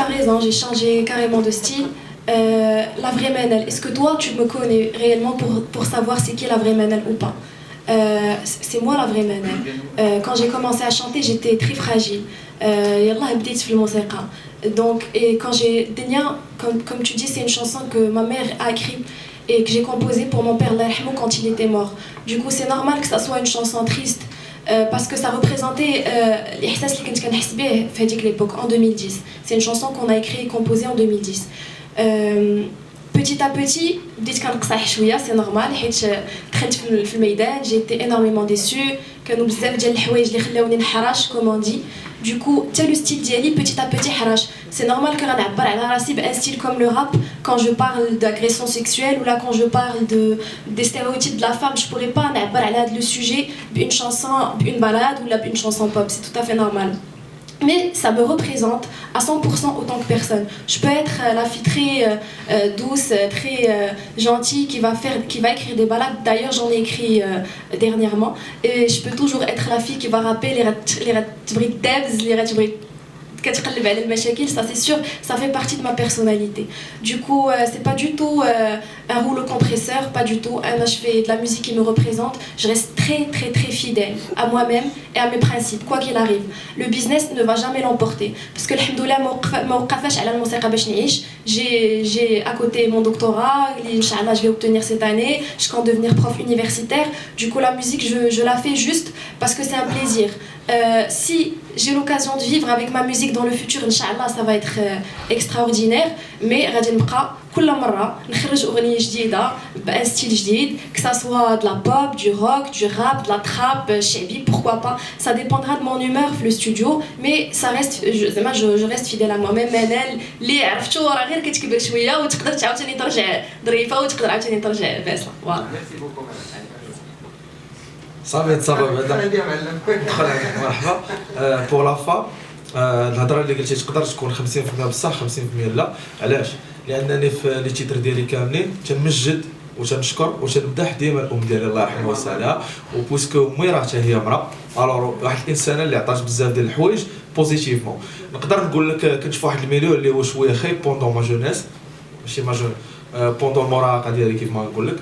T'as raison, j'ai changé carrément de style. La vraie Manel, est-ce que toi tu me connais réellement pour savoir c'est qui la vraie Manel ou pas? C'est moi la vraie Manel. Quand j'ai commencé à chanter, j'étais très fragile. Yallah بديت في الموسيقى. Donc, et quand j'ai Denia, comme tu dis, c'est une chanson que ma mère a écrite et que j'ai composée pour mon père Allah yarhamou quand il était mort. Du coup, c'est normal que ça soit une chanson triste parce que ça représentait l'ihsas اللي كنت كنحس به في هذيك l'époque en 2010. C'est une chanson qu'on a écrite et composée en 2010. Petit à petit, بديت كنقصح شويه, c'est normal حيت دخلت في الميدان, j'ai été énormément déçue, كانوا بزاف ديال الحوايج اللي خلاوني نحرش comme on dit. Du coup, tel le style ديالي petit à petit حرش. C'est normal que غنعبر على راسي بان style comme le rap quand je parle d'agression sexuelle ou là quand je parle des stéréotypes de la femme, je pourrais pas نعبر على هذا le sujet d'une chanson, une balade ou là une chanson pop, c'est tout à fait normal. Mais ça me représente à 100% autant que personne. Je peux être la fille très douce, très gentille qui va écrire des ballades. D'ailleurs, j'en ai écrit dernièrement. Et je peux toujours être la fille qui va rapper les ratbrit devs, les ratbrit كتقلب على المشاكل, ça c'est sûr, ça fait partie de ma personnalité. Du coup, c'est pas du tout un rouleau compresseur, pas du tout. Je fais de la musique qui me représente, je reste très très très fidèle à moi-même et à mes principes, quoi qu'il arrive. Le business ne va jamais l'emporter. Parce que alhamdoulilah ما وقفاش على الموسيقى باش نعيش. J'ai à côté mon doctorat, Inch'Allah je vais obtenir cette année, je compte devenir prof universitaire. Du coup, la musique, je la fais juste parce que c'est un plaisir. Si j'ai l'occasion de vivre avec ma musique dans le futur, Inch'Allah, ça va être extraordinaire. Mais غادي نبقى كل مرة نخرج أغنية جديدة بأن ستيل جديد, que ça soit de la pop, du rock, du rap, de la trap, شعبي, pourquoi pas. Ça dépendra de mon humeur في le studio, mais ça reste, je reste fidèle à moi-même. Manel اللي عرفتو راه غير كتكبر شوية وتقدر عاوتاني ترجع ظريفة وتقدر عاوتاني ترجع باسلة. فوالا. صافي دخل مرحبا. بور لا فا الهضره اللي قلتي تقدر تكون 50% بصح 50% لا. علاش؟ لانني في لي تيتر ديالي كاملين تنمجد وتنشكر وتنمدح ديما الام ديالي الله يرحمها ويسعدها, وبويسكو امي راه حتى هي مرا, الوغ واحد الانسانه اللي عطات بزاف ديال الحوايج بوزيتيفمون. نقدر نقول لك كنت في واحد الميليو اللي هو شويه خايب بوندون ما جونيس, ماشي ما جون بوندون المراهقه ديالي كيف ما نقول لك.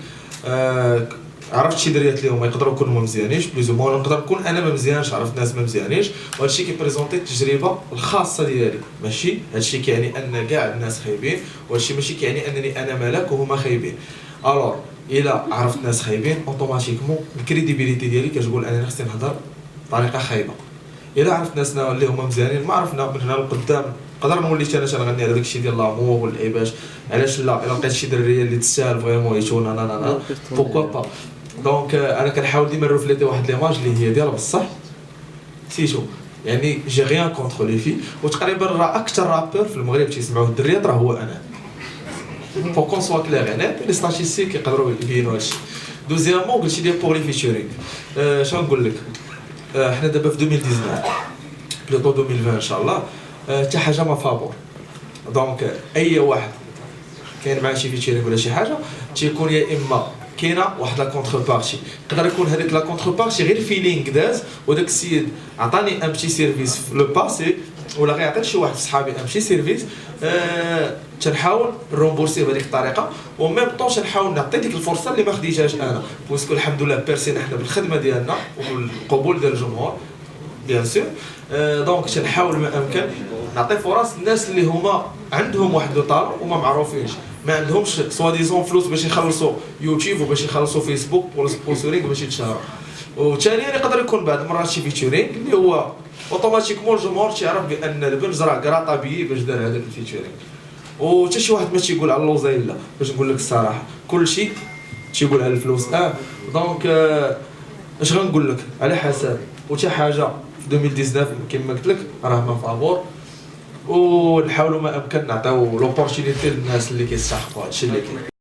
عرفت شي دريات اللي هما يقدروا يكونوا ما مزيانينش بليزو مون, نقدر نكون انا ما مزيانش, عرفت ناس ما مزيانينش, وهذا الشيء كيبريزونتي التجربه الخاصه ديالي. ماشي هذا الشيء كيعني ان كاع الناس خايبين, وهذا الشيء ماشي كيعني انني انا ملاك وهما خايبين. الوغ الا عرفت ناس خايبين اوتوماتيكمون الكريديبيليتي ديالي كتقول انني خصني نهضر بطريقه خايبه. الا عرفت ناسنا اللي هما مزيانين ما عرفنا من هنا لقدام نقدر نولي انا تنغني على داكشي ديال لامور والعيبات. علاش لا؟ الا لقيت شي دريه اللي تستاهل فريمون يتون انا بوكوا با. دونك انا كنحاول ديما نرفليتي واحد ليماج اللي هي ديال بصح سيتو, يعني جي غيان كونتر لي في. وتقريبا راه اكثر رابور في المغرب تيسمعوه الدريات راه هو انا. فو كون سوا كلير, انا لي ستاتيستيك يقدروا يبينوا هادشي. دوزيامون قلتي لي بور لي فيتشرينغ, شنو نقول لك, حنا دابا في 2019 بلوطو 2020 ان شاء الله, حتى حاجه ما فابور. دونك اي واحد كاين معاه شي فيتشرينغ ولا شي حاجه تيكون يا اما كاينه واحد لا كونتر بارتي, يقدر يكون هذيك لا كونتر بارتي غير فيلينغ داز, وداك السيد عطاني ان بتي سيرفيس في لو باسي ولا غيعطي شي واحد صحابي ان بتي سيرفيس, تنحاول نرومبورسي بهذيك الطريقه, وميم طون تنحاول نعطي ديك الفرصه اللي ما خديتهاش انا, بويسكو الحمد لله بيرسينا حنا بالخدمه ديالنا وبالقبول ديال الجمهور بيان سور. دونك تنحاول ما امكن نعطي فرص الناس اللي هما عندهم واحد لو طالون وما معروفينش, ما عندهمش سوا ديزون فلوس باش يخلصوا يوتيوب وباش يخلصوا فيسبوك بور سبونسورينغ باش يتشهروا. وثانيا يقدر يكون بعض المرات شي فيتشرينغ اللي هو اوتوماتيكمون الجمهور تيعرف بان البنج راه كرا طبيعي باش دار هذاك الفيتشرينغ. وحتى شي واحد ما تيقول على اللوزيلا, باش نقول لك الصراحه كلشي تيقول على الفلوس. دونك اش غنقول لك على حسب, وحتى حاجه في 2019 كما قلت لك راه ما فابور, ونحاولوا ما امكن نعطيو لوبورتونيتي للناس اللي كيستحقوا هادشي اللي كاين.